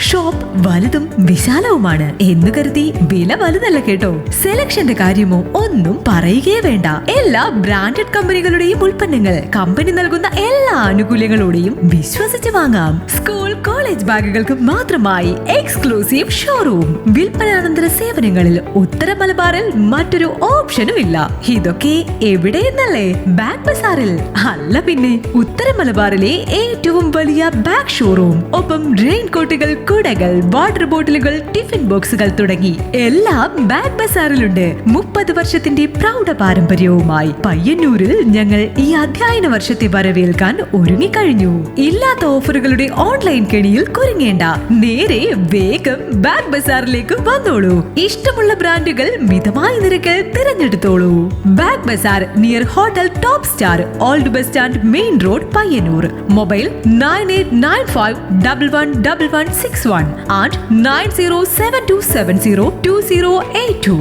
Shop വലുതും വിശാലവുമാണ് എന്ന് കരുതി വില വലുതല്ല കേട്ടോ. സെലക്ഷന്റെ കാര്യമോ ഒന്നും പറയുകയേ വേണ്ട. എല്ലാ ബ്രാൻഡഡ് കമ്പനികളുടെയും ഉൽപ്പന്നങ്ങൾ കമ്പനി നൽകുന്ന എല്ലാ ആനുകൂല്യങ്ങളോടെയും വിശ്വസിച്ച് വാങ്ങാം. സ്കൂൾ കോളേജ് ബാഗുകൾക്ക് മാത്രമായി എക്സ്ക്ലൂസീവ് ഷോറൂം. വിൽപ്പനാനന്തര സേവനങ്ങളിൽ ഉത്തര മലബാറിൽ മറ്റൊരു ഓപ്ഷനും ഇല്ല. ഇതൊക്കെ എവിടെയെന്നല്ലേ? ബാഗ് ബസാറിൽ. അല്ല പിന്നെ, ഉത്തര മലബാറിലെ ഏറ്റവും വലിയ ബാഗ് ഷോറൂം. ഒപ്പം റെയിൻ കോട്ടുകൾ, കുടകൾ, വാട്ടർ ബോട്ടിലുകൾ, ടിഫിൻ ബോക്സുകൾ തുടങ്ങി എല്ലാം ബാഗ് ബസാറിലുണ്ട്. 30 വർഷത്തിന്റെ പ്രൗഢ പാരമ്പര്യവുമായി പയ്യന്നൂരിൽ ഞങ്ങൾ ഈ അധ്യയന വർഷത്തെ വരവേൽക്കാൻ ഒരുങ്ങിക്കഴിഞ്ഞു. ഇല്ലാത്ത ഓഫറുകളുടെ ഓൺലൈൻ കെണിയിൽ കുരുങ്ങേണ്ട. നേരെ വേഗം ബാഗ് ബസാറിലേക്ക് വന്നോളൂ. ഇഷ്ടമുള്ള ബ്രാൻഡുകൾ മിതമായ നിരക്കിൽ തിരഞ്ഞെടുത്തോളൂ. Bag bazaar near hotel top star, old bus stand, main road, Payyanur. Mobile 9895111161 and 9072702082.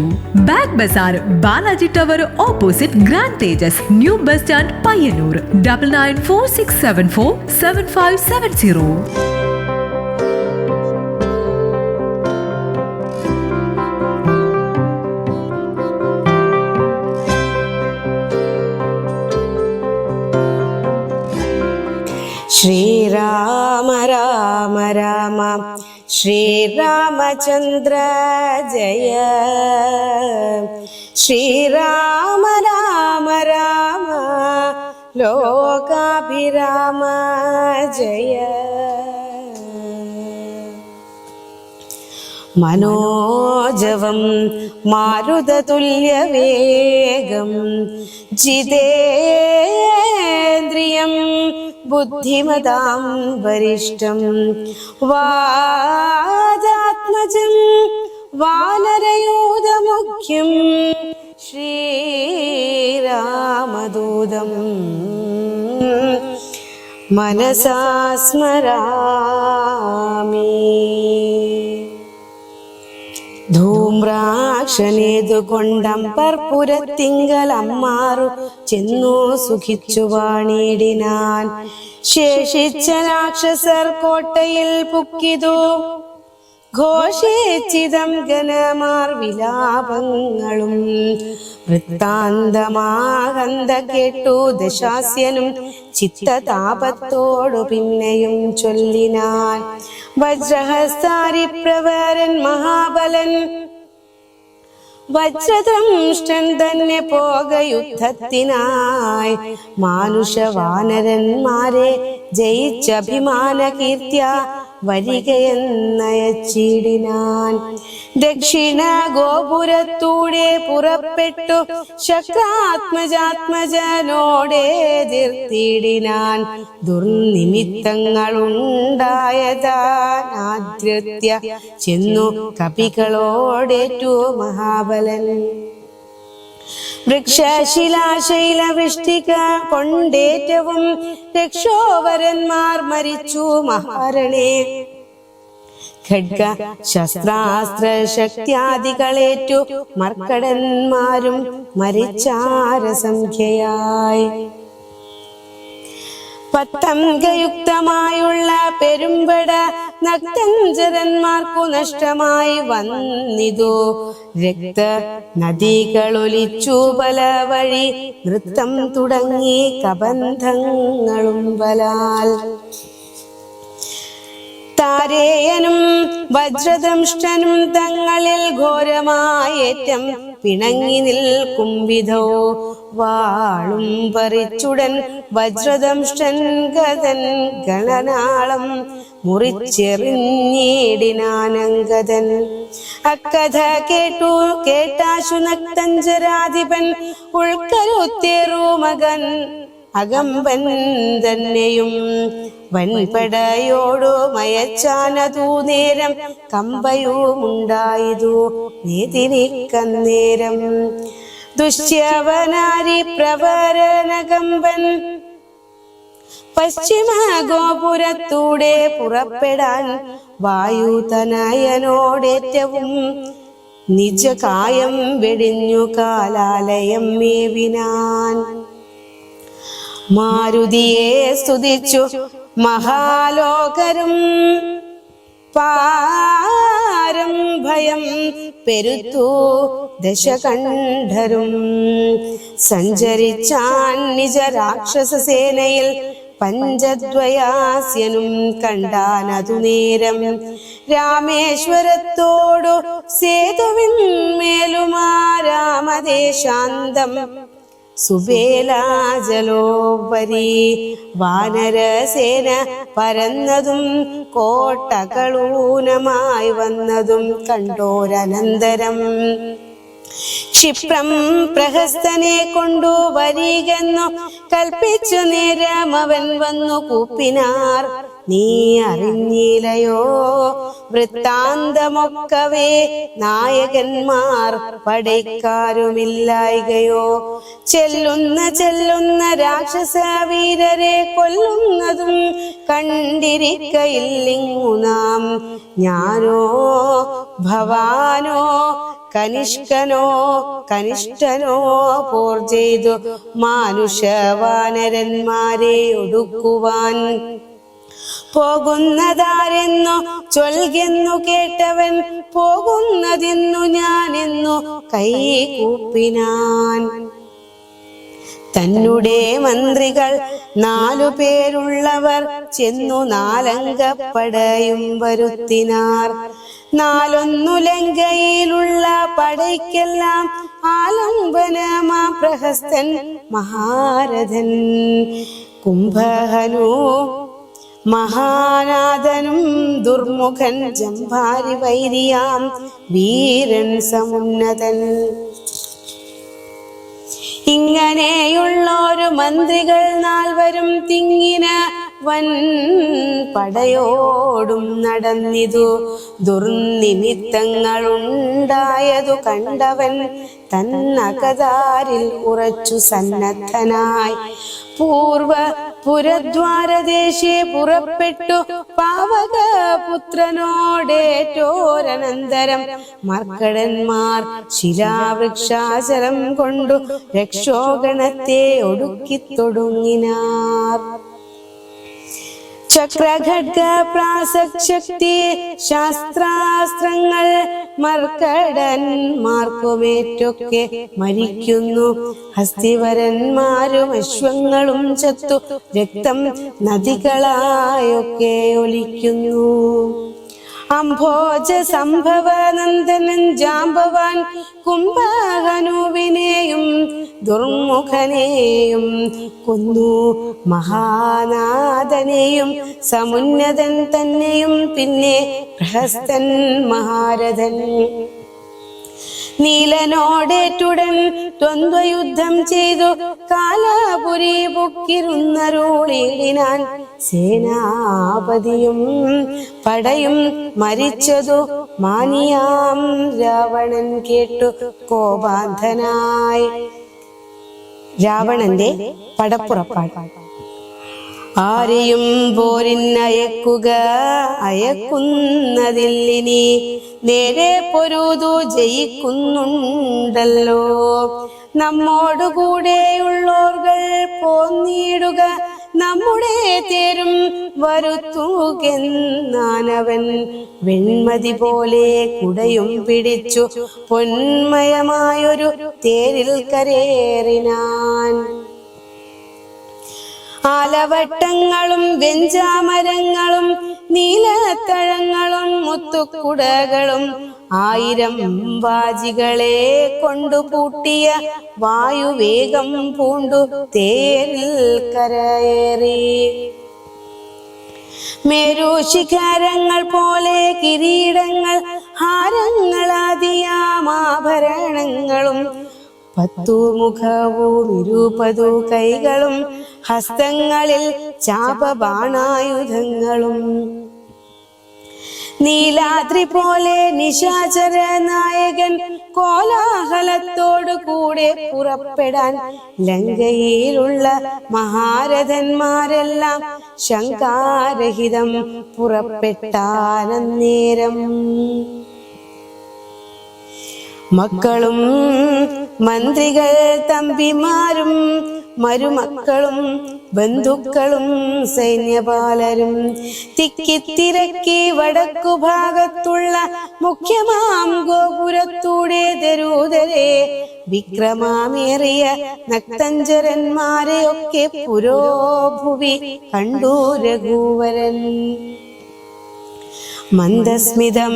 Bag bazaar, Balaji tower opposite grand Tejas, new bus stand, Payyanur. 9946747570. Shrirama Rama Rama Shriramachandra ജയ. ശ്രീരാമ രാമ രാമ ലോകാഭിരാമ ജയ. മനോജവം മാരുതതുല്യവേഗം ജിതേന്ദ്രിയം ബുദ്ധിമതാം വരിഷ്ഠം വാദാത്മജം വാനരയൂഥമുഖ്യം ശ്രീരാമദൂതം മനസാ സ്മരാമി. ധൂമ്രാക്ഷനേതുകൊണ്ടമ്പർപുരത്തിങ്കലമ്മാറു ചെന്നു സുഖിച്ചു വാണിടിനാൻ. ശേഷിച്ച രാക്ഷസർ കോട്ടയിൽ പുക്കിതു ഘോഷിച്ചിതം ഘനമാർ വിലാപങ്ങളും. വൃത്താന്തമാകന്ത കേട്ടു ദശാസ്യനും ചിത്തതാപത്തോടു പിന്നെയും ചൊല്ലിനാൻ. വജ്രഹസ്താരി പ്രവരൻ മഹാബലൻ വജ്രദംഷ്ടൻ തന്നെ പോക യുദ്ധത്തിനായി. മാനുഷവാനരന്മാരെ ജയിച്ചഭിമാന കീർത്തിയ വരികയെന്നയച്ചിടിനാൻ. ദക്ഷിണ ഗോപുരത്തൂടെ പുറപ്പെട്ടു ശക്രാത്മജാത്മജനോടെതിർത്തിടിനാൻ. ദുർനിമിത്തങ്ങളുണ്ടായതാനാദ്യത്യ ചെന്നു കപികളോടേറ്റു മഹാബലൻ. വൃക്ഷശിലാശൈലവൃഷ്ടിക കൊണ്ടേറ്റവും രക്ഷോവരന്മാർ മരിച്ചു മഹാരണേ. ഖഡ്ഗ ശസ്ത്രാസ്ത്ര ശക്തിയാദികളേറ്റു മർക്കടന്മാരും മരിച്ചാരസംഖ്യയായി. പത്തംഗയുക്തമായുള്ള പെരുമ്പട നക്തഞ്ചരന്മാർക്കു നഷ്ടമായി വന്നിതു. രക്ത നദികളൊലിച്ചു പല വഴി നൃത്തം തുടങ്ങി കബന്ധങ്ങളും ബലാൽ. താരേയനും വജ്രദംഷ്ടനും തങ്ങളിൽ ഘോരമായേറ്റം പിണങ്ങി നിൽക്കും വിധോ വാളും പറിച്ചുടൻ വജ്രദംഷ്ടൻ ഗതൻ ഗണനാളം മുറിച്ചെറിഞ്ഞിടിനാനങ്കതൻ. അക്കഥ കേട്ടാശു നക്തഞ്ചരാധിപൻ ഉൾക്കരുത്തേറു മകൻ അകമ്പൻ തന്നെയും വൻപടയോടു മയച്ചാനതു നേരം കമ്പയുമുണ്ടായതു നേതിനിക്കന്നേരം. ദുശ്യവനാരി പ്രവരനകമ്പൻ പശ്ചിമ ഗോപുരത്തൂടെ പുറപ്പെടാൻ വായുതനയനോടേറ്റവും നിജകായം വെടിഞ്ഞു കാലാലയം മേവിനാൻ. മാരുതിയെ സ്തുതിച്ചു മഹാലോകരും പാരം ഭയം പെരുത്തു ദശകണ്ഠരും. സഞ്ചരിച്ചാൻ നിജ രാക്ഷസ സേനയിൽ പഞ്ചദ്വയാസ്യനും കണ്ടാനതു നേരം. രാമേശ്വരത്തോടു സേതുവിന്മേലുമാ രാമദേശാന്തം സുബേലാജലോപരി വാനരസേന പരന്നതും കോട്ടകളൂനമായി വന്നതും കണ്ടോരനന്തരം. ക്ഷിപ്രം പ്രഹസ്തനെ കൊണ്ടു വരികെന്നു കൽപ്പിച്ചു നേരം അവൻ വന്നു കൂപ്പിനാർ. നീ അറിഞ്ഞില്ലയോ വൃത്താന്തമൊക്കവേ, നായകന്മാർ പടയ്ക്കാരുമില്ലായികയോ. ചെല്ലുന്ന രാക്ഷസ വീരരെ കൊല്ലുന്നതും കണ്ടിരിക്കയില്ലിങ്ങു നാം. ഞാനോ ഭവാനോ കനിഷ്ഠനോ പോർ ചെയ്തു മാനുഷവാനരന്മാരെ ഒടുക്കുവാൻ പോകുന്നതാരെന്നു ചൊൽകെന്നു കേട്ടവൻ പോകുന്നതെന്നു ഞാനെന്നു കൈ കൂപ്പിനാൻ. തന്നെ മന്ത്രികൾ 4 പേരുള്ളവർ ചെന്നു 4 അംഗപ്പടയും വരുത്തിനാർ. 4 ലങ്കയിലുള്ള പടയ്ക്കെല്ലാം ആലംബനമാ പ്രഹസ്തൻ മഹാരഥൻ. കുംഭഹനു മഹാനാഥനും ദുർമുഖൻ ജംഭാരി വൈരിയാം വീരൻ സമുന്നതൻ. ഇങ്ങനെയുള്ളൊരു മന്ത്രികൾ 4 തിങ്ങിന വൻ പടയോടും നടന്നിതു. ദുർനിമിത്തങ്ങളുണ്ടായതു കണ്ടവൻ തന്നകതാരിൽ ഉറച്ചു സന്നദ്ധനായി പുരദ്വാരദേശേ പുറപ്പെട്ടു പാവകപുത്രനോടേറ്റോരനന്തരം മർക്കടന്മാർ ശിലാവൃക്ഷാചരം കൊണ്ടു രക്ഷോഗണത്തെ ഒടുക്കിത്തൊടുങ്ങിനാർ. ചക്രഖഡ്ഗ പ്രാസക്തി ശാസ്ത്രാസ്ത്രങ്ങൾ മർക്കടന്മാർക്കുമേറ്റൊക്കെ മരിക്കുന്നു. ഹസ്തിവരന്മാരും അശ്വങ്ങളും ചത്തു രക്തം നദികളായൊക്കെ ഒലിക്കുന്നു. അംഭോജ സംഭവ നന്ദനൻ ജാമ്പവാൻ കുംഭഹനുവിനെയും ദുർമുഖനെയും കൊന്നു. മഹാനാഥനെയും സമുന്നതൻ തന്നെയും പിന്നെ പ്രഹസ്തൻ മഹാരഥൻ. നീലനോടേറ്റുടൻ ദ്വന്ദ്വയുദ്ധം ചെയ്തു കാലാപുരി പൊക്കിരുന്നരുളിയിടിനാൻ. സേനാപതിയും പടയും മരിച്ചതു മാനിയാം രാവണൻ കേട്ടു കോപാന്ധനായി. രാവണന്റെ പടപ്പുറപ്പാട്. ആരെയും അയക്കുന്നതില്ലിനി നേരെ പൊരുതു ജയിക്കുന്നുണ്ടല്ലോ. നമ്മോടുകൂടെയുള്ളോർകൾ പോന്നിടുക നമ്മുടെ തേരും വരുത്തുകെന്നാനവൻ. വെൺമതി പോലെ കുടയും പിടിച്ചു പൊന്മയമായൊരു തേരിൽ കരേറിനാൻ. ആലവട്ടങ്ങളും വെഞ്ചാമരങ്ങളും നീലത്തഴങ്ങളും മുത്തുക്കുടകളും 1000 വാജികളെ കൊണ്ടു പൂട്ടിയ വായുവേഗം പൂണ്ടു തേരിൽ കരയേറി. മേരുശിഖരങ്ങൾ പോലെ കിരീടങ്ങൾ ഹാരങ്ങളാദിയാമാഭരണങ്ങളും 10 മുഖവും 20 കൈകളും ഹസ്തങ്ങളിൽ ചാപബാണായുധങ്ങളും. നീലാദ്രി പോലെ നിശാചര നായകൻ കോലാഹലത്തോടു കൂടെ പുറപ്പെടാൻ ലങ്കയിലുള്ള മഹാരഥന്മാരെല്ലാം ശങ്കാരഹിതം പുറപ്പെട്ടാനന്നേരം. മക്കളും മന്ത്രികൾ തമ്പിമാരും മരുമക്കളും ബന്ധുക്കളും സൈന്യപാലരും തിക്കിത്തിരക്കി വടക്കു ഭാഗത്തുള്ള മുഖ്യമാം ഗോപുരത്തൂടെ ദരൂദരെ വിക്രമാമേറിയ നക്തഞ്ചരന്മാരെയൊക്കെ പുരോഭുവി കണ്ടു രഘുവരൻ. മന്ദസ്മിതം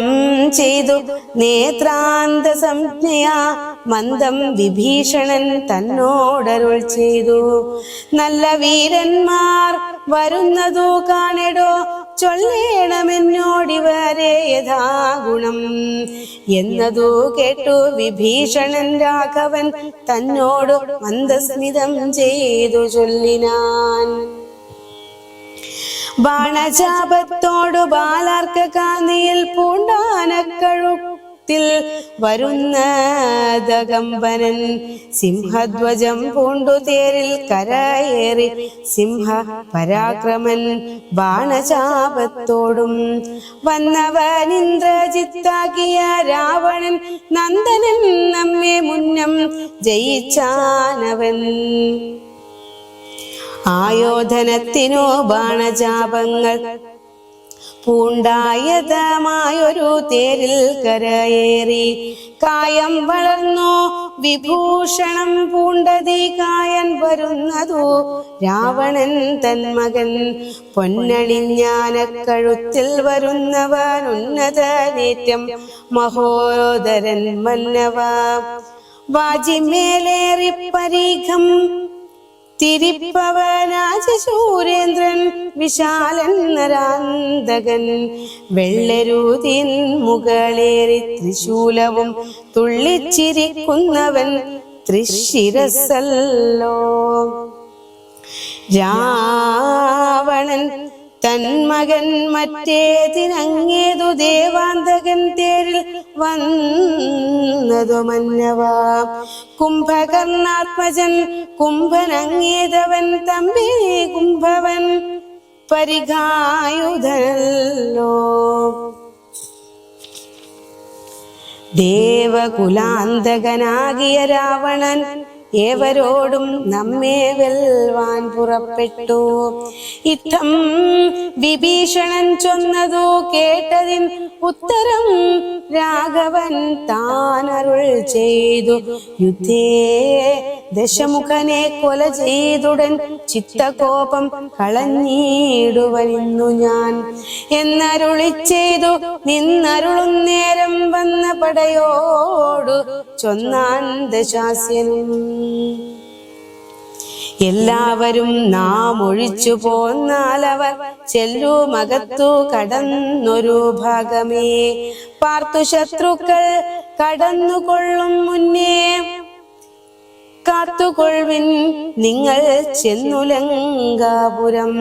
ചെയ്തു നേത്രാന്ത സംജ്ഞയാ മന്ദം വിഭീഷണൻ തന്നോടരുൾ ചെയ്തു. നല്ല വീരന്മാർ വരുന്നതു കാണെടോ, ചൊല്ലേണമെന്നോടിവരെ യഥാഗുണം എന്നതു കേട്ടു വിഭീഷണൻ രാഘവൻ തന്നോടു മന്ദസ്മിതം ചെയ്തു ചൊല്ലിനാൻ. ബാണചാപത്തോടു ബാലാർക്ക കാന്തിയിൽ പൂണ്ടാനക്കഴുത്തിൽ വരുന്നതകമ്പനൻ സിംഹധ്വജം പൂണ്ടു തേരിൽ കരയേറി സിംഹ പരാക്രമൻ ബാണചാപത്തോടും വന്നവൻ ഇന്ദ്രജിത്താകിയ രാവണൻ നന്ദനൻ നമ്മെ മുന്നം ജയിച്ചാനവൻ. ആയോധനത്തിനു ബാണചാപങ്ങൾ പൂണ്ടായതമായൊരു തേരിൽ കരയേറി കായം വളർന്നു വിഭൂഷണം പൂണ്ടതി കായൻ വരുന്നതു രാവണൻ തന്മകൻ പൊന്നണിഞ്ഞാനക്കഴുത്തിൽ വരുന്നവൻ ഉന്നതനേറ്റം മഹോദരൻ മന്നവ വാജിമേലേറി പരീഖം തിരിപ്പവനാശൂരേന്ദ്രൻ വിശാലൻ നരാന്തകൻ വെള്ളരൂതിൻ മുകളേറി ത്രിശൂലവും തുള്ളിച്ചിരിക്കുന്നവൻ തൃശിരസല്ലോ. രാവണൻ തന്മകൻ മറ്റേതിനങ്ങേതു ദേവാന്തകൻ തേരിൽ വന്നതു മന്നവ കുംഭകർണാത്മജൻ കുംഭനങ്ങേതവൻ തമ്പി കുംഭവൻ പരിഘായുധനല്ലോ. ദേവകുലാന്തകനാകിയ രാവണൻ ഏവരോടും നമ്മെ വെൽവാൻ പുറപ്പെട്ടു. ഇത്തം വിഭീഷണൻ ചൊന്നതു കേട്ടതിൻ ഉത്തരം രാഘവൻ താനരുൾ ചെയ്തു. യുദ്ധേ ദശമുഖനെ കൊല ചെയ്തുടൻ ചിത്തകോപം കളഞ്ഞിടുവനിന്നു ഞാൻ എന്നരുളി ചെയ്തു. നിന്നരുളും നേരം വന്ന പടയോടു ചൊന്നാൻ ദശാസ്യനും. എല്ലാവരും നാം ഒഴിച്ചു പോന്നാലവർ ചെല്ലുമകത്തു കടന്നൊരു ഭാഗമേ പാർത്തു ശത്രുക്കൾ കടന്നുകൊള്ളും മുന്നേ കാത്തുകൊള്ളുവിൻ നിങ്ങൾ ചെന്നുലങ്കാപുരം.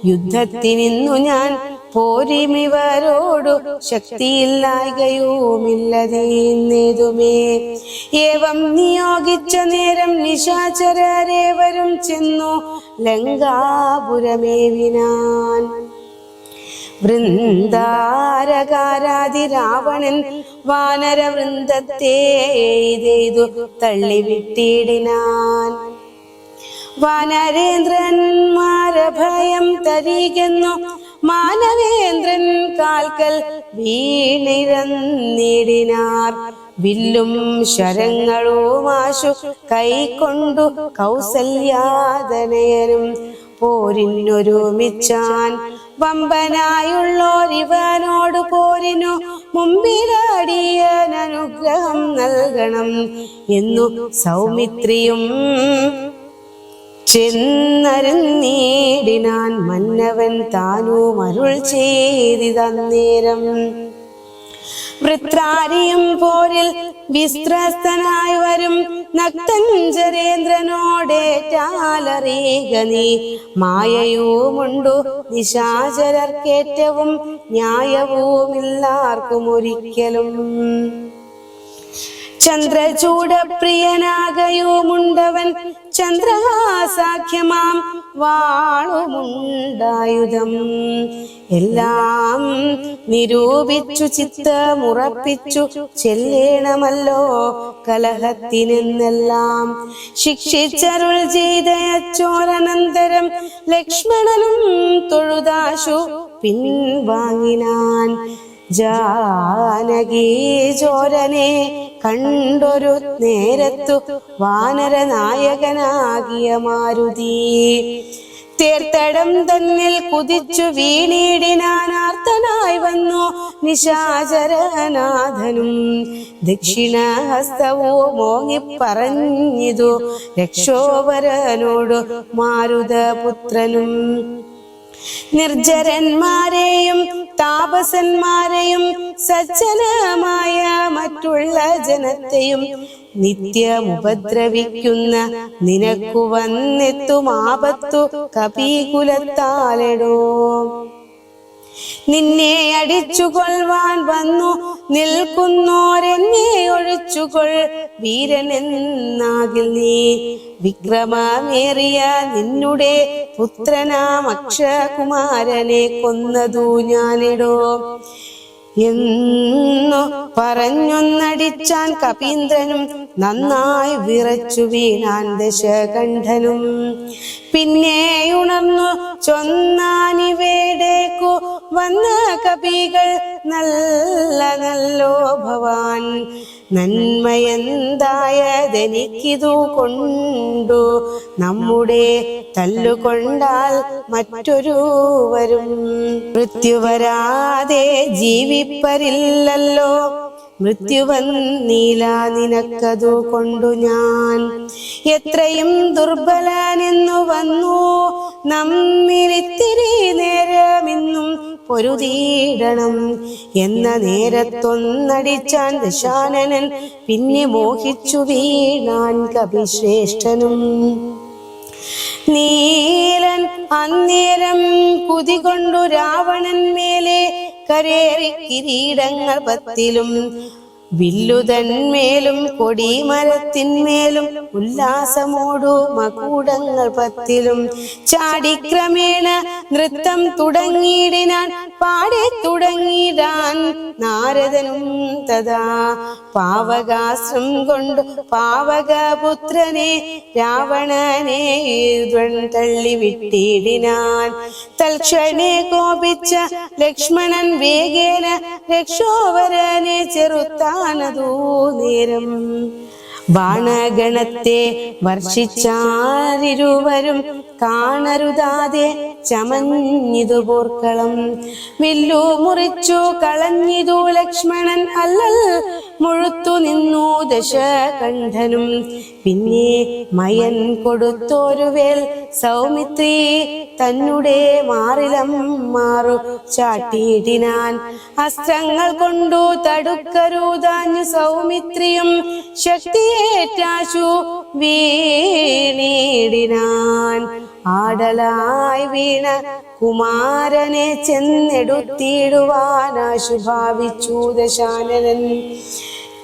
യുദ്ധത്തിനിന്നു ഞാൻ പോരിമിവരോടു ശക്തിയില്ലായ്കയുമില്ലതേതുമേ. ഏവം നിയോഗിച്ച നേരം നിശാചരേവരും ചെന്നു ലങ്കാപുരമേവിനാൻ. വൃന്ദാരകാരാതി രാവണൻ വാനരവൃന്ദത്തെ ഇതെയ്തു തള്ളിവിട്ടിടിനാൻ. വാനരേന്ദ്രന്മാരഭയം തരികെന്നു മാനവേന്ദ്രൻ കാൽക്കൽ വീണിരന്നിടിനാർ. വില്ലും ശരങ്ങളുമാശു കൈക്കൊണ്ടു കൗസല്യാതനയനും പോരിനൊരുമിച്ചാൻ. വമ്പനായുള്ളോരിവനോട് പോരിനു മുമ്പിലടിയനനുഗ്രഹം നൽകണം എന്നു സൗമിത്രിയും ചെന്നരുന്നീടിനാൻ. മന്നവൻ താനും അരുൾ ചെയ്തിതന്നേരം വൃത്രാരിയും പോരിൽ വിസ്ത്രസ്തനായി വരും നക്തഞ്ചരേന്ദ്രനോടേറ്റാലറിയുക നീ. മായയുമുണ്ടു നിശാചരർക്കേറ്റവും ന്യായവുമില്ലാർക്കും ഒരിക്കലും. ചന്ദ്രചൂടപ്രിയനാകയുമുണ്ടവൻ ചന്ദ്രസാഖ്യമാം വാളുമുണ്ടായുധം എല്ലാം നിരൂപിച്ചു ചിത്തമുറപ്പിച്ചു ചെല്ലേണമല്ലോ കലഹത്തിനെന്നെല്ലാം ശിക്ഷിച്ചരുൾ ചെയ്തയച്ചോരനന്തരം ലക്ഷ്മണനും തൊഴുതാശു പിൻവാങ്ങിനാൻ. ജാനകി ചോരനെ കണ്ടൊരു നേരത്തു വാനരനായകനാകിയ മാരുതി തീർത്ഥടം തന്നിൽ കുതിച്ചു വീണിടിനാനാർത്തനായി വന്നു നിശാചരനാഥനും. ദക്ഷിണഹസ്തവും മോങ്ങിപ്പറഞ്ഞിതു രക്ഷോവരനോടു മാരുതപുത്രനും. നിർജരന്മാരെയും താപസന്മാരെയും സജ്ജനമായ മറ്റുള്ള ജനത്തെയും നിത്യമുപദ്രവിക്കുന്ന നിനക്കു വന്നെത്തും ആപത്തു കപികുലത്താലെടോ. നിന്നെ അടിച്ചുകൊള്ളുവാൻ വന്നു നിൽക്കുന്നോരെന്നെ ഒഴിച്ചുകൊൾ വീരനെന്നാകിൽ നീ. വിക്രമമേറിയ നിന്നുടെ പുത്രനാം അക്ഷകുമാരനെ കൊന്നതു ഞാനിടോ എന്നു പറഞ്ഞൊന്നടിച്ചാൻ കപീന്ദ്രനും. നന്നായി വിറച്ചു വീണാൻ ദശകണ്ഠനും. പിന്നെ ഉണർന്നു ചൊന്നാനിവേടേക്കു വന്ന കപികൾ നല്ല നല്ലോ ഭവാൻ. നന്മയെന്തായതെനിക്കിതു കൊണ്ടു നമ്മുടെ തല്ലുകൊണ്ടാൽ മറ്റൊരു വരും. മൃത്യുവരാതെ ജീവിപ്പരില്ലല്ലോ മൃത്യുവന്നീല നിനക്കതു കൊണ്ടു ഞാൻ. എത്രയും ദുർബലനെന്നു വന്നു നമ്മിരിത്തിരി നേരമിന്നും പൊരുതീടണം എന്ന നേരത്തൊന്നടിച്ചാൻ ദശാനനൻ. പിന്നെ മോഹിച്ചു വീണാൻ കപിശ്രേഷ്ഠനും. നീലൻ അന്നേരം കുതികൊണ്ടു രാവണൻ മേലെ കരേറി കിരീടങ്ങൾ 10 വില്ലുതന്മേലും കൊടിമരത്തിന്മേലും ഉല്ലാസമോടു മകൂടങ്ങൾ 10 ചാടിക്രമേണ നൃത്തം തുടങ്ങിയിടിനാൻ പാടി തുടങ്ങിയിടാൻ നാരദനും തഥാ. പാവകാശ്രം കൊണ്ടു പാവകപുത്രനെ രാവണനെ തള്ളിവിട്ടിടിനാൻ. തൽക്ഷണേ കോപിച്ച ലക്ഷ്മണൻ വേഗേന രക്ഷോവരനെ ചെറുത്താനതു നേരം. ബാണഗണത്തെ വർഷിച്ചാരിരുവരും കാണരുതാതെ ചമഞ്ഞിതു പോർക്കളം. വില്ലു മുറിച്ചു കളഞ്ഞിതു ലക്ഷ്മണൻ അല്ലൽ മുഴുത്തു നിന്നു ദശകണ്ഠനും. പിന്നെ മയൻ കൊടുത്തോരുവേൽ സൗമിത്രി തന്നെ മാറിലം മാറു ചാട്ടിയിടിനാൻ. അസ്ത്രങ്ങൾ കൊണ്ടു തടുക്കരുതാഞ്ഞു സൗമിത്രിയും ശക്തിയേറ്റാശു വീണിടിനാൻ. ആടലായി വീണ കുമാരനെ ചെന്നെടുത്തിടുവാനാശു ഭാവിച്ചു ദശാനനൻ.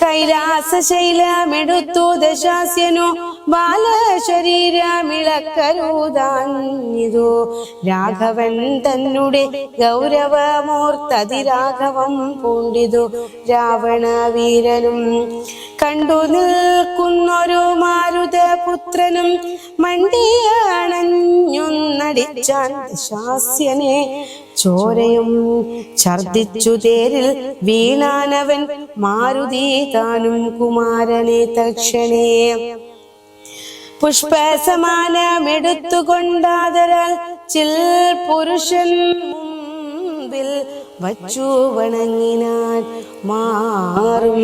കൈലാസശൈലമെടുത്തു ദശാസ്യനു ബാലശരീരമിളക്കരുതാഞ്ഞിതു. രാഘവൻ തന്നെ ഗൗരവമോർത്തതിരാഘവം പൂണ്ടിതു രാവണവീരനും. കണ്ടു നിൽക്കുന്നൊരു മാരുതപുത്രനും മണ്ടിയണഞ്ഞൊന്നടിച്ചാൻ ദശാസ്യനെ. ചോരയും ഛർദിച്ചു തേരിൽ വീണാനവൻ മാരുതി താനും കുമാരനെ തക്ഷണേ. പുഷ്പസമാനമെടുത്തുകൊണ്ടാതരാൽ ചിൽ പുരുഷൻ മുമ്പിൽ വച്ചു വണങ്ങിനാൻ. മാറും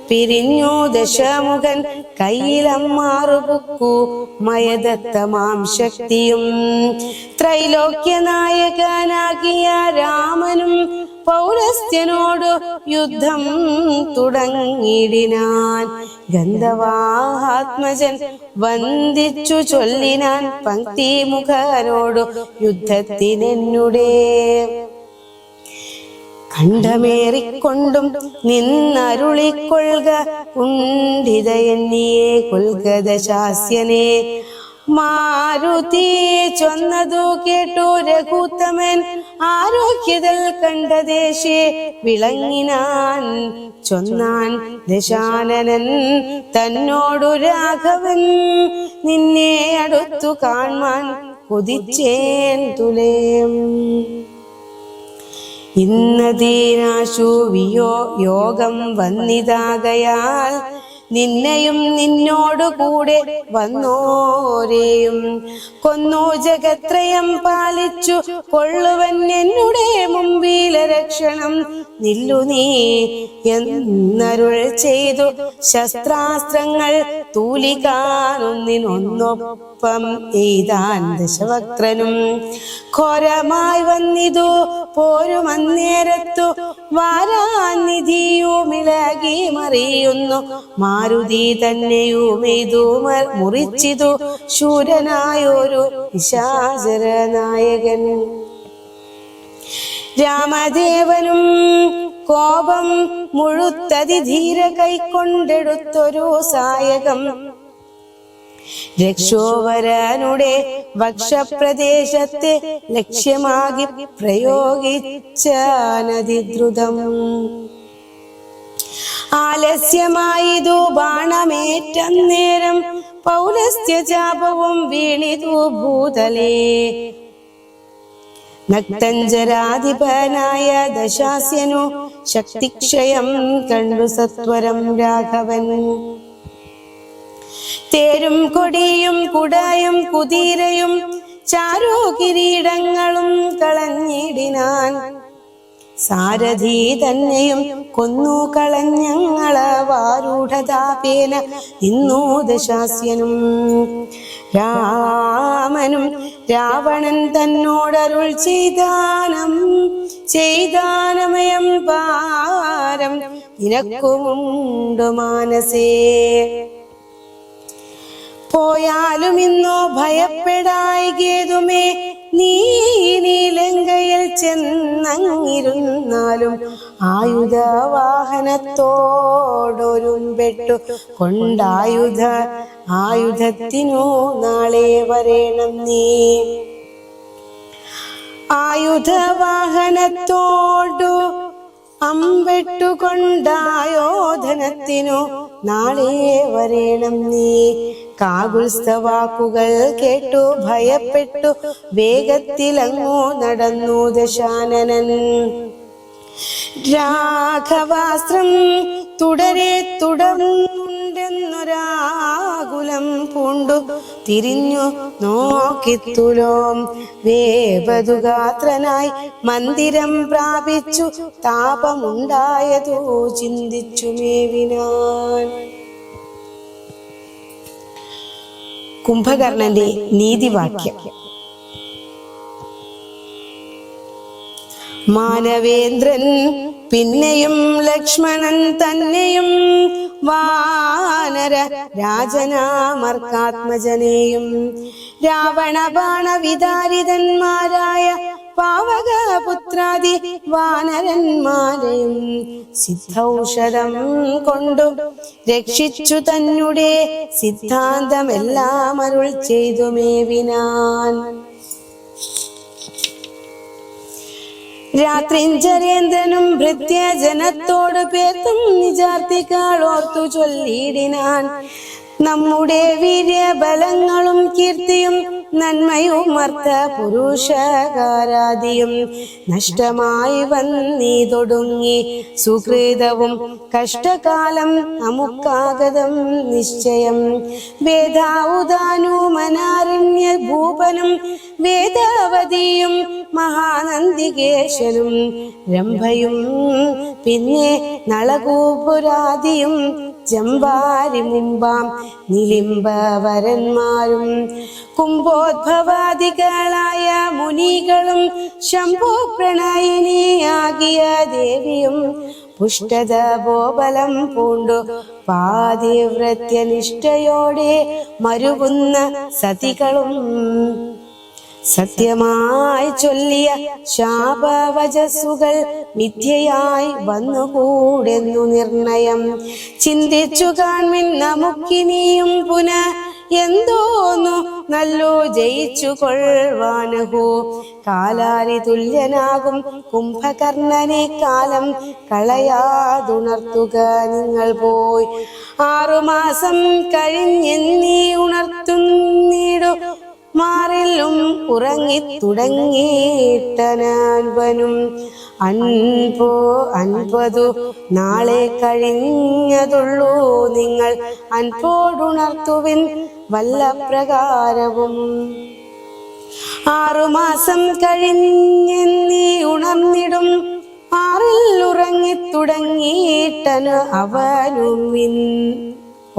പിരിഞ്ഞു ദശമുഖൻ കയ്യിലമ്മാറുപുക്കു മയദത്തമാം ശക്തിയും. ത്രൈലോക്യനായകനാകിയ രാമനും പൗരസ്ത്യനോടു യുദ്ധം തുടങ്ങിയിടിനാൻ. ഗന്ധവാത്മജൻ വന്ദിച്ചു ചൊല്ലിനാൻ പങ്ക്തിമുഖനോടു യുദ്ധത്തിനെന്നുടേ. അണ്ഡമേറിക്കൊണ്ടും നിന്നരുളിക്കൊള്ളുക കുണ്ഠിതയെന്നിയെ കൊൽഗതശാസ്യനെ. മാരുതി ചൊന്നതു കേട്ടു രഘുത്തമൻ ആരോഗ്യതൽ കണ്ട ദേശേ വിളങ്ങിനാൻ. ചൊന്നാൻ ദശാനനൻ തന്നോടു രാഘവൻ നിന്നെ അടുത്തു കാൺമാൻ കൊതിച്ചേൻ തുലേം. ഇന്നതീനാശു യോഗം വന്നിതാകയാൽ നിന്നെയും നിന്നോടു കൂടെ വന്നോരെയും കൊന്നു ജഗത്രയം പാലിച്ചു കൊള്ളുവൻ എന്നുടെ മുമ്പിലെ രക്ഷണം നില്ലു നീ എന്നരുൾ ചെയ്തു. ശസ്ത്രാസ്ത്രങ്ങൾ തൂലികാനൊന്നിനൊന്നൊപ്പം എയ്താൻ ദശവക്ത്രനും ഘോരമായി വന്നിതു പോരുമന്നേരത്തു വാരാനിധിയുമിളകി മറിയുന്നു. മാരുതി തന്നെയുമെയ്തു മുറിച്ചിതു ശൂരനായൊരു നിശാചര നായകൻ. രാമദേവനും കോപം മുഴുത്തതിധീര കൈക്കൊണ്ടെടുത്തൊരു സായകം രക്ഷോവരനുടെ വക്ഷപ്രദേശത്തെ ലക്ഷ്യമാകി പ്രയോഗിച്ച നദിദ്രുതം. ആലസ്യമായിതു ബാണമേറ്റന്നേരം പൗലസ്ത്യചാപവും വീണിതു ഭൂതലേ. നക്തഞ്ചരാധിപനായ ദശാസ്യനു ശക്തിക്ഷയം കണ്ടു സത്വരം രാഘവൻ. തേരും കൊടിയും കുടയും കുതിരയും ചാരു കിരീടങ്ങളും കളഞ്ഞിടിനാൻ. സാരഥി തന്നെയും കൊന്നു കളഞ്ഞങ്ങളവാരൂഢതാപേന ഇന്നു ദശാസ്യനും. രാമനും രാവണൻ തന്നോടരുൾ ചെയ്താനമയം പാരം നിനക്കുമുണ്ടു മാനസേ. പോയാലും ഇന്നോ ഭയപ്പെടായികേതുമേ നീ ലങ്കയിൽ ചെന്നങ്ങിരുന്നാലും ആയുധവാഹനത്തോടൊരുമ്പെട്ടു ആയുധത്തിനു നാളെ വരേണം നീ. ആയുധവാഹനത്തോടു അമ്പെട്ടുകൊണ്ടായോധനത്തിനു നാളെ വരേണം നീ. കാകുൽസ്ഥവാക്കുകൾ കേട്ടു ഭയപ്പെട്ടു വേഗത്തിലങ്ങു നടന്നു ദശാനനൻ. രാഘവാസ്ത്രം തുടരുന്നുണ്ടെന്നൊരാകുലം പൂണ്ടു തിരിഞ്ഞു നോക്കിത്തുലോം വേപതുഗാത്രനായി മന്ദിരം പ്രാപിച്ചു താപമുണ്ടായതു ചിന്തിച്ചു മേവിനാൻ. കുംഭകർണന്റെ നീതിവാക്യം. മാനവേന്ദ്രൻ പിന്നെയും ലക്ഷ്മണൻ തന്നെയും വാനര രാജനാമർക്കാത്മജനെയും രാവണ ബാണവിതാരിതന്മാരായ പാവകപുത്രാദി വാനരന്മാരെയും സിദ്ധൌഷധം കൊണ്ടു രക്ഷിച്ചു തന്നെ സിദ്ധാന്തമെല്ലാം അരുൾ ചെയ്തു മേവിനാൻ. രാത്രിഞ്ചരേന്ദ്രനും ഭൃത്യജനത്തോട് പേർത്തും നിജാർത്തിക്കാളോർത്തു ചൊല്ലിയിടിനാൻ. നമ്മുടെ വീര്യബലങ്ങളും കീർത്തിയും നന്മയും അർത്ഥ പുരുഷകാരാദിയും നഷ്ടമായി വന്നീതൊടുങ്ങി. സുഹൃതവും കഷ്ടകാലം നമുക്കാഗതം നിശ്ചയം. വേദാവുദാനുമനാരണ്യ ഭൂപനും വേദാവതിയും മഹാനന്ദികേശനും രംഭയും പിന്നെ നളകൂപുരാദിയും ജംബാരി മുമ്പാം നിലിംബവരന്മാരും കുംഭോദ്ഭവാദികളായ മുനികളും ശംഭു പ്രണയിനിയാകിയ ദേവിയും പുഷ്ടത ബോബലം പൂണ്ടു പാതിവ്രത്യനിഷ്ഠയോടെ മരുകുന്ന സതികളും സത്യമായി ചൊല്ലിയ ശാപവചസ്സുകൾ മിഥ്യയായി വന്നുകൂടെന്നു നിർണയം. ചിന്തിച്ചു കാൺമിൻ നമുക്കിനിയും പുനഃ എന്തോന്നു നല്ലു ജയിച്ചു കൊള്ളുവാനഹോ. കാലാരി തുല്യനാകും കുംഭകർണനെ കാലം കളയാതുണർത്തുക നിങ്ങൾ പോയി. 6 മാസം കഴിഞ്ഞെന്നീ ഉണർത്തുന്നിടു മാറിലും ഉറങ്ങിത്തുടങ്ങിയിട്ടനാൻവനും. 50 നാളെ കഴിഞ്ഞതുള്ളൂ നിങ്ങൾ അൻപോടുണർത്തുവിൻ വല്ല പ്രകാരവും. 6 മാസം കഴിഞ്ഞെന്നീ ഉണർന്നിടും ആറിൽ ഉറങ്ങിത്തുടങ്ങിയിട്ടന് അവനുവിൻ.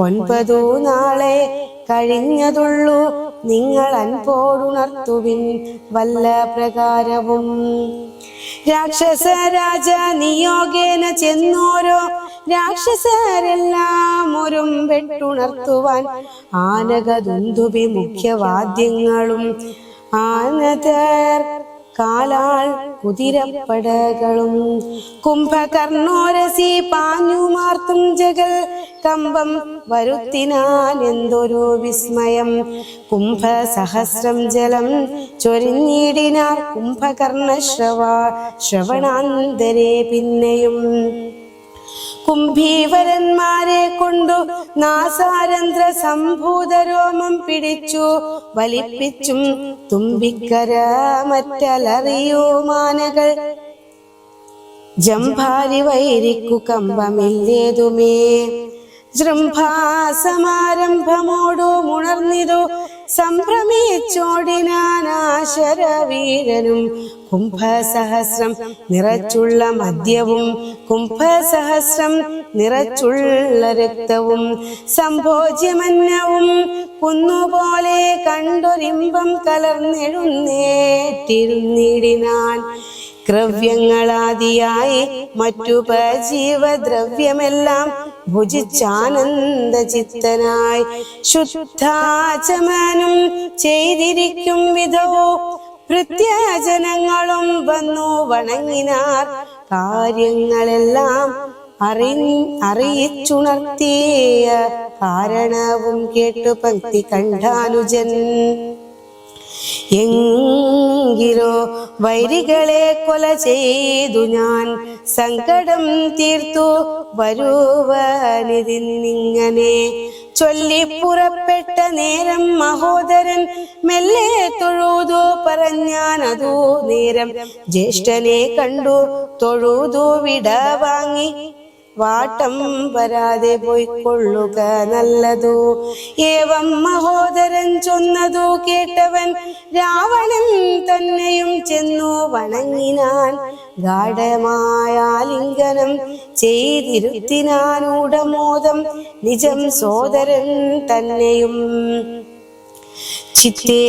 9 നാളെ കഴിഞ്ഞതുള്ളൂ നിങ്ങൾ അൻപോടുണർത്തുവിൻ വല്ല പ്രകാരവും. രാക്ഷസ രാജ നിയോഗേന ചെന്നോരോ രാക്ഷസരെല്ലാം ഒരു വെട്ടുണർത്തുവാൻ ആനകദുന്ദുഭി മുഖ്യവാദ്യങ്ങളും ആനതർ കാലാൾ കുതിരപ്പടകളും കുംഭകർണോരസി പാഞ്ഞുമാർത്തും ജഗൽ കമ്പം വരുത്തിനാൻ എന്തൊരു വിസ്മയം. കുംഭസഹസ്രം ജലം ചൊരിഞ്ഞിടിനാർ കുംഭകർണ ശ്രവണാന്തരെ പിന്നെയും. കുംഭീവരന്മാരെ കൊണ്ടു നാസാരന്ധ്ര സംഭൂതരോമം പിടിച്ചു വലിപ്പിച്ചും തുമ്പിക്കര മറ്റലറിയോ മാനകൾ ജംഭാരി വൈരിക്കു കമ്പമില്ലേതുമേ. ജൃംഭാസമാരംഭമോടു മുണർന്നിതു സംഭ്രമിച്ചോടിനാശരവീരനും. കുംഭസഹസ്രം നിറച്ചുള്ള മദ്യവും കുംഭസഹസ്രം നിറച്ചുള്ള രക്തവും സംഭോജ്യമന്നവും കുന്നുപോലെ കണ്ടൊരിമ്പം കലർന്നെഴുന്നേറ്റിരുന്നിടിനാൻ. ദ്രവ്യങ്ങളാദിയായി മറ്റുപജീവദ്രവ്യമെല്ലാം ഭുജിച്ചാനന്ദ ചിത്തനായി ശുദ്ധാചമനം ചെയ്തിരിക്കും വിധവോ ഭൃത്യജനങ്ങളും വന്നു വണങ്ങിനാർ. കാര്യങ്ങളെല്ലാം അറിയിച്ചുണർത്തിയ കാരണവും കേട്ടു പങ്ക്തി കണ്ടാനുജൻ. എങ്കിലോ വൈരികളെ കൊല ചെയ്തു ഞാൻ സങ്കടം തീർത്തു വരുവനിതിന്നിങ്ങനെ ചൊല്ലിപ്പുറപ്പെട്ട നേരം മഹോദരൻ മെല്ലെ തൊഴുതു പറഞ്ഞാൻ. അതു നേരം ജ്യേഷ്ഠനെ കണ്ടു തൊഴുതു വിട വാങ്ങി വാട്ടം വരാതെ പോയിക്കൊള്ളുക നല്ലതു. ഏവം മഹോദരൻ ചൊന്നതു കേട്ടവൻ രാവണൻ തന്നെയും ചെന്നു വണങ്ങിനാൻ. ഗാഢമായ ലിംഗനം ചെയ്തിരുത്തിനാനൂഢമോദം നിജം സോദരൻ തന്നെയും. ചിത്തേ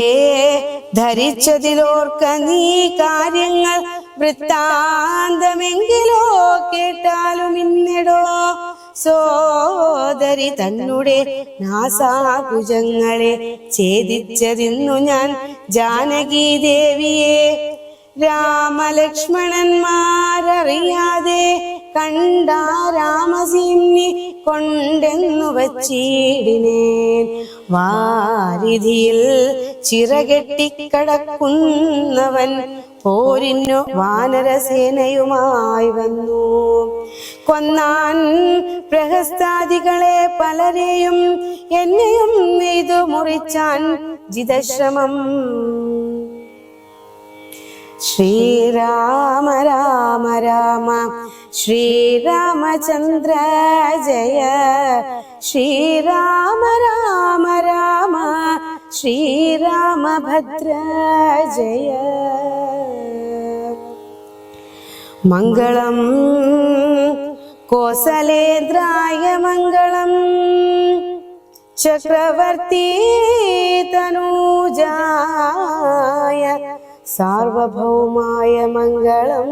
ധരിച്ചതിലോർക്ക നീ കാര്യങ്ങൾ വൃത്താന്തമെങ്കിലോ കേട്ടാലും ഇന്നിടോ. സോദരി തന്നെ നാസാകുജങ്ങളെ ഛേദിച്ചതിന്നു ഞാൻ ജാനകി ദേവിയെ. രാമലക്ഷ്മണന്മാരറിയാതെ കണ്ട രാമസിംഹി കൊണ്ടെന്നു വച്ചിടിനേൻ. വാരിധിയിൽ ചിറകെട്ടിക്കടക്കുന്നവൻ പോരിന്നു വാനരസേനയുമായി വന്നു. കൊന്നാൻ പ്രഹസ്താദികളെ പലരെയും എന്നെയും നെയ്തു മുറിച്ചാൻ ജിതശ്രമം. ശ്രീരാമ രാമ രാമ ശ്രീരാമചന്ദ്ര ജയ. ശ്രീരാമ രാമ രാമ ശ്രീരാമഭദ്ര ജയ. മംഗളം കോസലേന്ദ്രായ മംഗളം ചക്രവർത്തി തനൂജായ സാർവഭൗമായ മംഗളം.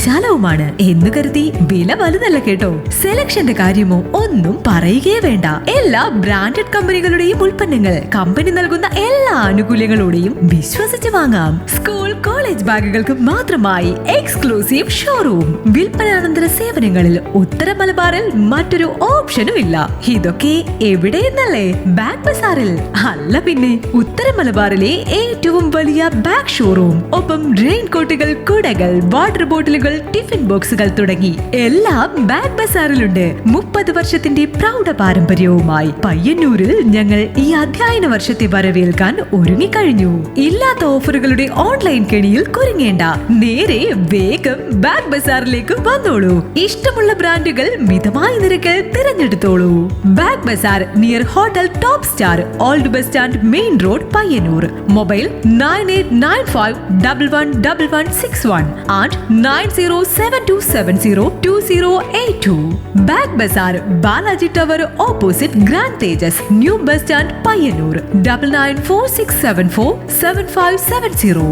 വിശാലവുമാണ് എന്ന് കരുതി വില വലുതല്ല കേട്ടോ. സെലക്ഷന്റെ കാര്യമോ ഒന്നും പറയുകയേ വേണ്ട. എല്ലാ ബ്രാൻഡഡ് കമ്പനികളുടെയും ഉൽപ്പന്നങ്ങൾ കമ്പനി നൽകുന്ന എല്ലാ ആനുകൂല്യങ്ങളോടെയും വിശ്വസിച്ച് വാങ്ങാം. സ്കൂൾ കോളേജ് ബാഗുകൾക്ക് മാത്രമായി എക്സ്ക്ലൂസീവ് ഷോറൂം. വിൽപ്പനാനന്തര സേവനങ്ങളിൽ ഉത്തര മലബാറിൽ മറ്റൊരു ഓപ്ഷനും ഇല്ല. ഇതൊക്കെ എവിടെയെന്നല്ലേ? ബാഗ് ബസാറിൽ. അല്ല പിന്നെ, ഉത്തര മലബാറിലെ ഏറ്റവും വലിയ ബാഗ് ഷോറൂം. ഒപ്പം റെയിൻ കോട്ടുകൾ, കുടകൾ, വാട്ടർ ബോട്ടിലുകൾ, ടിഫിൻ ബോക്സുകൾ തുടങ്ങി എല്ലാം ബാഗ് ബസാറിലുണ്ട്. 30 വർഷത്തിന്റെ പ്രൗഢ പാരമ്പര്യവുമായി പയ്യന്നൂരിൽ ഞങ്ങൾ ഈ അധ്യയന വർഷത്തെ വരവേൽക്കാൻ ഒരുങ്ങിക്കഴിഞ്ഞു. ഇല്ലാത്ത ഓഫറുകളുടെ ഓൺലൈൻ കെണിയിൽ കുരുങ്ങേണ്ട. നേരെ വേഗം ബാഗ് ബസാറിലേക്ക് വന്നോളൂ. ഇഷ്ടമുള്ള ബ്രാൻഡുകൾ മിതമായ നിരക്കിൽ തിരഞ്ഞെടുത്തോളൂ. Bag bazaar near hotel top star, old bus stand, main road, Payyanur. Mobile 9895111161 and 9072702082. Bag bazaar, Balaji tower opposite grand Tejas, new bus stand, Payyanur. 9946747570.